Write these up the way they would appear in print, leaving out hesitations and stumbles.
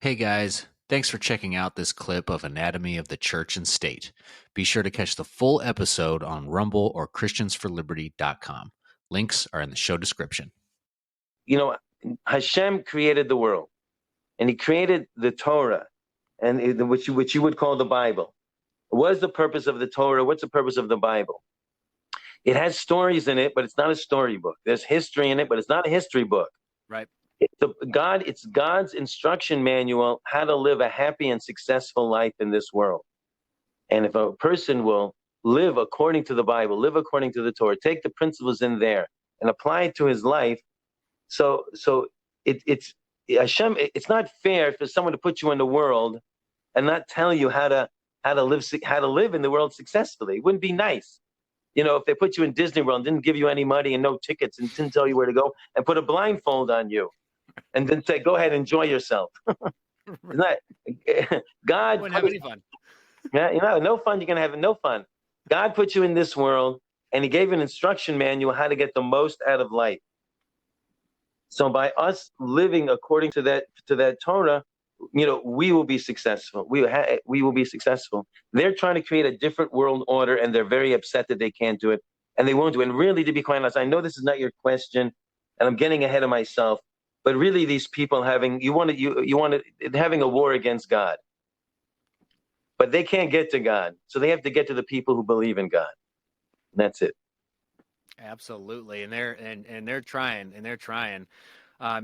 Hey guys, thanks for checking out this clip of Anatomy of the Church and State. Be sure to catch the full episode on Rumble or ChristiansForLiberty.com. Links are in the show description. You know, Hashem created the world, and He created the Torah, and which you would call the Bible. What is the purpose of the Torah? What's the purpose of the Bible? It has stories in it, but it's not a storybook. There's history in it, but it's not a history book. Right. It's God's instruction manual how to live a happy and successful life in this world. And if a person will live according to the Bible, live according to the Torah, take the principles in there and apply it to his life, it's Hashem. It's not fair for someone to put you in the world and not tell you how to live in the world successfully. It wouldn't be nice. You know, if they put you in Disney World and didn't give you any money and no tickets and didn't tell you where to go and put a blindfold on you and then say, go ahead, enjoy yourself. Not, God Wouldn't have any fun. Yeah, no fun. You're going to have no fun. God put you in this world and He gave an instruction manual how to get the most out of life. So by us living according to that Torah, you know, we will be successful. We will be successful. They're trying to create a different world order, and they're very upset that they can't do it, and they won't do it. And really, to be quite honest, I know this is not your question, and I'm getting ahead of myself. But really, these people having a war against God, but they can't get to God, so they have to get to the people who believe in God. And that's it. Absolutely, and they're trying.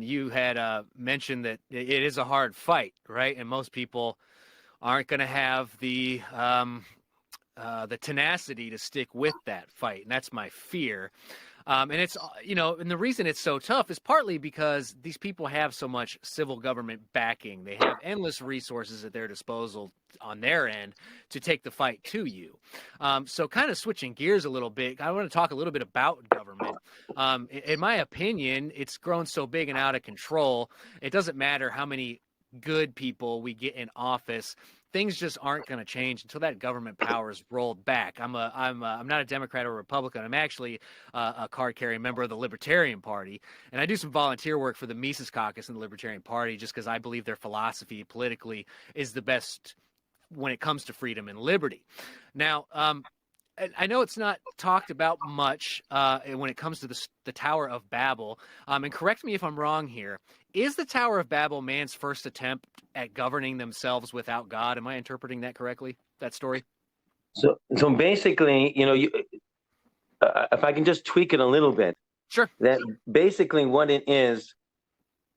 You had mentioned that it is a hard fight, right? And most people aren't going to have the tenacity to stick with that fight, and that's my fear. And it's, and the reason it's so tough is partly because these people have so much civil government backing. They have endless resources at their disposal on their end to take the fight to you. So kind of switching gears a little bit, I want to talk a little bit about government. In my opinion, it's grown so big and out of control. It doesn't matter how many good people we get in office. Things just aren't going to change until that government power is rolled back. I'm not a Democrat or a Republican. I'm actually a card-carrying member of the Libertarian Party, and I do some volunteer work for the Mises Caucus in the Libertarian Party just because I believe their philosophy politically is the best when it comes to freedom and liberty. Now, I know it's not talked about much when it comes to the Tower of Babel, and correct me if I'm wrong here. Is the Tower of Babel man's first attempt at governing themselves without God? Am I interpreting that correctly, that story? So basically, if I can just tweak it a little bit. Sure. That basically what it is,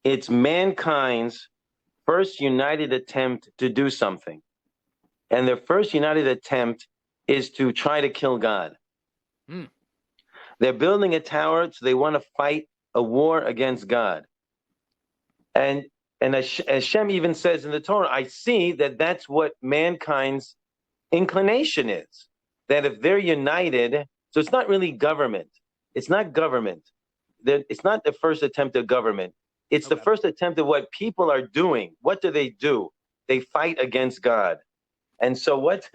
it's mankind's first united attempt to do something. And their first united attempt is to try to kill God. They're building a tower, so they want to fight a war against God. And as Hashem even says in the Torah, I see that that's what mankind's inclination is. That if they're united, so it's not really government. It's not government. It's not the first attempt of government. It's the first attempt of what people are doing. What do? They fight against God. And so what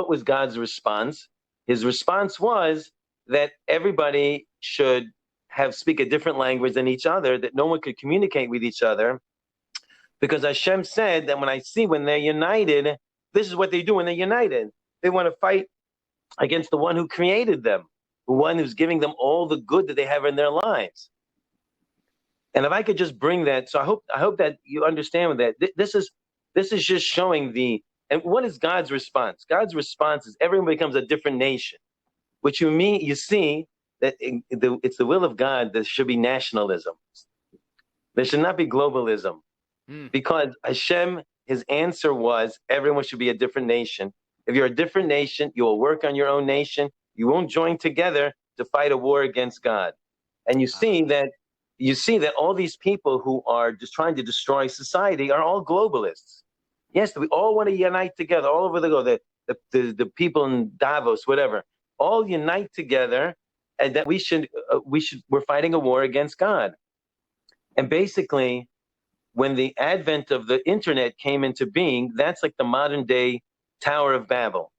was God's response? His response was that everybody should speak a different language than each other, that no one could communicate with each other. Because Hashem said that when they're united, this is what they do when they're united. They want to fight against the one who created them, the one who's giving them all the good that they have in their lives. And if I could just bring that, so I hope that you understand that this is just showing and what is God's response? God's response is everyone becomes a different nation, which you see that it's the will of God there should be nationalism. There should not be globalism. Because Hashem, his answer was everyone should be a different nation. If you're a different nation, you will work on your own nation. You won't join together to fight a war against God. And you see that all these people who are just trying to destroy society are all globalists. Yes, we all want to unite together all over the globe. The people in Davos, whatever, all unite together, and that we're fighting a war against God. And basically, when the advent of the internet came into being, that's like the modern day Tower of Babel,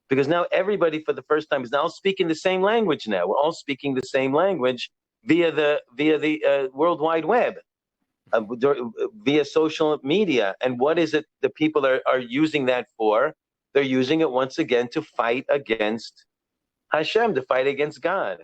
because now everybody for the first time is now speaking the same language. Now we're all speaking the same language via the World Wide Web. via social media. And what is it the people are using that for? They're using it once again to fight against Hashem, to fight against God.